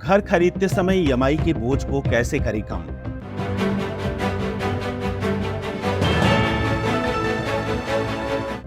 घर खरीदते समय ईएमआई के बोझ को कैसे करें कम।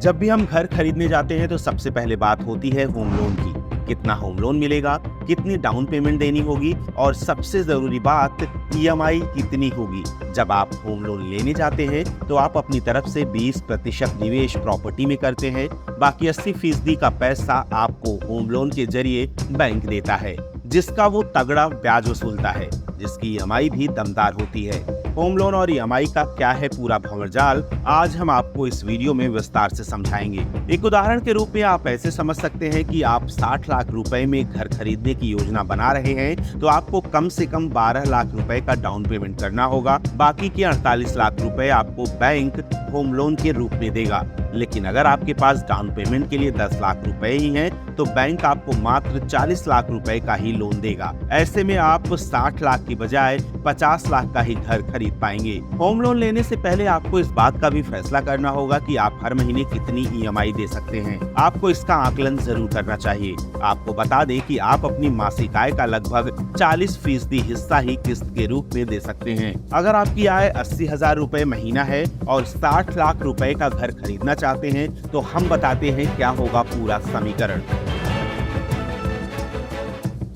जब भी हम घर खरीदने जाते हैं तो सबसे पहले बात होती है होम लोन की। कितना होम लोन मिलेगा, कितनी डाउन पेमेंट देनी होगी और सबसे जरूरी बात ईएमआई कितनी होगी। जब आप होम लोन लेने जाते हैं तो आप अपनी तरफ से 20% निवेश प्रॉपर्टी में करते हैं, बाकी 80% का पैसा आपको होम लोन के जरिए बैंक देता है, जिसका वो तगड़ा ब्याज वसूलता है, जिसकी ईएमआई भी दमदार होती है। होम लोन और ईएमआई का क्या है पूरा भंवरजाल, आज हम आपको इस वीडियो में विस्तार से समझाएंगे। एक उदाहरण के रूप में आप ऐसे समझ सकते हैं कि आप 60 लाख रुपए में घर खरीदने की योजना बना रहे हैं, तो आपको कम से कम 12 लाख रुपए का डाउन पेमेंट करना होगा। बाकी के 48 लाख रुपए आपको बैंक होम लोन के रूप में देगा। लेकिन अगर आपके पास डाउन पेमेंट के लिए 10 लाख रुपए ही हैं, तो बैंक आपको मात्र 40 लाख रुपए का ही लोन देगा। ऐसे में आप 60 लाख की बजाय 50 लाख का ही घर खरीद पाएंगे। होम लोन लेने से पहले आपको इस बात का भी फैसला करना होगा कि आप हर महीने कितनी ईएमआई दे सकते हैं। आपको इसका आकलन जरूर करना चाहिए। आपको बता दें कि आप अपनी मासिक आय का लगभग 40% हिस्सा ही किस्त के रूप में दे सकते हैं। अगर आपकी आय 80,000 रुपए महीना है और 60 लाख रुपए का घर खरीदना चाहते हैं, तो हम बताते हैं क्या होगा पूरा समीकरण।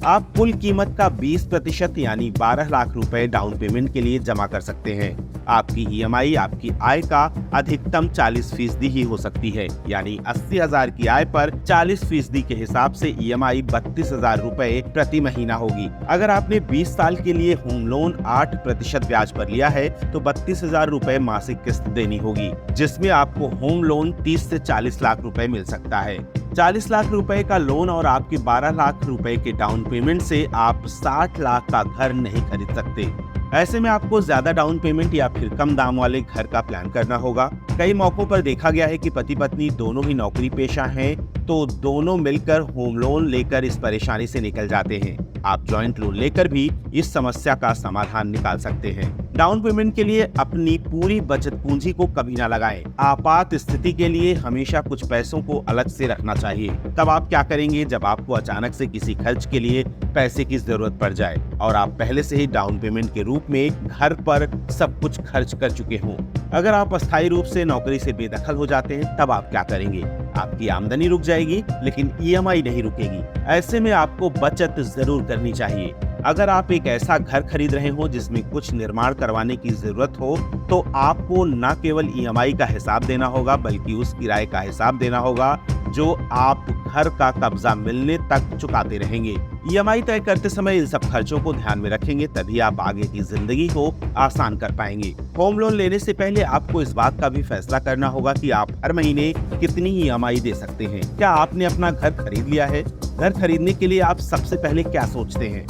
आप कुल कीमत का 20% यानी 12 लाख रुपए डाउन पेमेंट के लिए जमा कर सकते हैं। आपकी ईएमआई आपकी आय का अधिकतम 40% ही हो सकती है, यानी 80,000 की आय पर 40% के हिसाब से ईएमआई 32,000 रुपए प्रति महीना होगी। अगर आपने 20 साल के लिए होम लोन 8% ब्याज पर लिया है, तो 32,000 रुपए मासिक किस्त देनी होगी, जिसमें आपको होम लोन 30 से 40 लाख रुपए मिल सकता है। 40 लाख रुपए का लोन और आपके 12 लाख रुपए के डाउन पेमेंट से आप 60 लाख का घर नहीं खरीद सकते। ऐसे में आपको ज्यादा डाउन पेमेंट या फिर कम दाम वाले घर का प्लान करना होगा। कई मौकों पर देखा गया है कि पति पत्नी दोनों ही नौकरी पेशा हैं, तो दोनों मिलकर होम लोन लेकर इस परेशानी से निकल जाते हैं। आप जॉइंट लोन लेकर भी इस समस्या का समाधान निकाल सकते हैं। डाउन पेमेंट के लिए अपनी पूरी बचत पूंजी को कभी ना लगाएं। आपात स्थिति के लिए हमेशा कुछ पैसों को अलग से रखना चाहिए। तब आप क्या करेंगे जब आपको अचानक से किसी खर्च के लिए पैसे की जरूरत पड़ जाए और आप पहले से ही डाउन पेमेंट के रूप में घर पर सब कुछ खर्च कर चुके हों। अगर आप अस्थायी रूप से नौकरी से बेदखल हो जाते हैं, तब आप क्या करेंगे? आपकी आमदनी रुक जाएगी लेकिन ईएमआई नहीं रुकेगी। ऐसे में आपको बचत जरूर करनी चाहिए। अगर आप एक ऐसा घर खरीद रहे हो जिसमें कुछ निर्माण करवाने की जरूरत हो, तो आपको न केवल ईएमआई का हिसाब देना होगा, बल्कि उस किराए का हिसाब देना होगा जो आप घर का कब्जा मिलने तक चुकाते रहेंगे। ईएमआई तय करते समय इन सब खर्चों को ध्यान में रखेंगे, तभी आप आगे की जिंदगी को आसान कर पाएंगे। होम लोन लेने से पहले आपको इस बात का भी फैसला करना होगा कि आप हर महीने कितनी ईएमआई दे सकते हैं। क्या आपने अपना घर खरीद लिया है? घर खरीदने के लिए आप सबसे पहले क्या सोचते हैं?